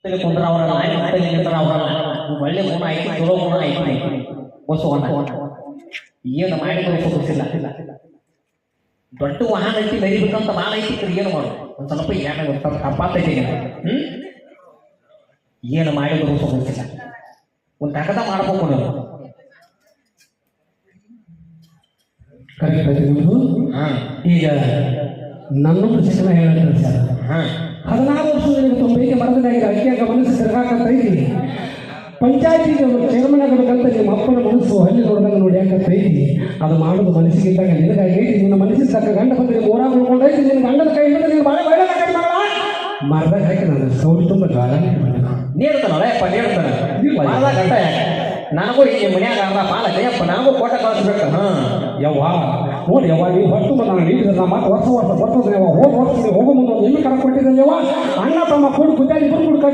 ಕುಂದ್ರ ಅವರಲ್ಲ ನಿಂತರ ಅವರಲ್ಲ ಒಳ್ಳೆ ಗುಣ ಐತಿ ಚಲೋ ಗುಣ ಐತಿ ಬಸವಣ್ಣ ಏನು ಮಾಡಿ ತೋರಿಸಿಲ್ಲ ದೊಡ್ಡ ವಾಹನ ಐತಿ ನಡಿಬೇಕಂತ ಭಾಳ ಐತಿ ಏನು ಮಾಡು ಒಂದು ಸ್ವಲ್ಪ ಏನು ತಪ್ಪಾತೈತಿ ಏನು ಮಾಡಿ ತೋರಿಸೋದಿಲ್ಲ ಒಂದು ತಗದ ಮಾಡ್ಬೇಕು ನೀವು ಕರೆಕ್ಟ್ ನಿಮ್ಮದು. ಈಗ ನನ್ನ ಪ್ರಶ್ನೆ ಹೇಳಕ್ಕೆ ಸರ್ 16 ವರ್ಷದಲ್ಲಿ ತೊಂಬೈಗೆ ಮರದಾಗಿದೆ ಅಕ್ಕಿಯಾಗ ಮನಸ್ಸು ತಿರ್ಗಾಕತ್ತೈತಿ ಪಂಚಾಯತಿಗೆ ಚೇರ್ಮನ್ ಆಗಬೇಕಂತ ನಿಮ್ಮ ಅಪ್ಪನ ಮನಸ್ಸು ಹಳ್ಳಿ ನೋಡಿದಾಗ ನೋಡಿ ಯಾಕತ್ತೈತಿ ಅದು ಮಾಡೋದು ಮನಸ್ಸಿಗಿದ್ದಾಗ ನಿನಗಾಗೈತಿ ನಿನ್ನ ಮನಸ್ಸಿಗೆ ತಕ್ಕ ಗಂಡ ಬಂದ್ರೆ ಊರಾಗ ಉಳ್ಕೊಂಡೈತಿ ನಿನ್ನ ಗಂಡದ ಕೈ ಹಿಡಿದು ನೀನು ಬಾಳೆ ಬಾಳೆ ಮರದಾಗ ಹಾಕಿ ನಾನು ಸೌಡಿ ತುಂಬ ನೀಡ್ತಾನಲ್ಲ ಯಪ್ಪ ನೀಡ್ತಾನೆ ಮರದ ಗಂಟ ನನಗೂ ಈ ಮನ್ಯಾಗ ಅರ್ಧ ಪಾಲಕ ಯಪ್ಪ ನನಗೂ ಕೋಟ ಕಳಿಸ್ಬೇಕು ಯವ್ವ ನೋಡಿ ಯವ್ವ ನೀವು ಹೊತ್ತು ನಾನು ನೀಡಿದ್ರೆ ನಾ ಮತ್ತೆ ವರ್ಷ ಬರ್ತದೆ ಯವ್ವ ಹೋಗೋ ಮುಂದೆ ಒಂದು ಎಮ್ಮೆ ಕರ ಕೊಟ್ಟಿದ್ದೆ ಯವ್ವ ಅಣ್ಣ ತಮ್ಮ ಕೂಡಿ ಕುದ್ದಾಡಿ ಇಬ್ಬರು ಕೂಡ ಕಟ್ಟಿ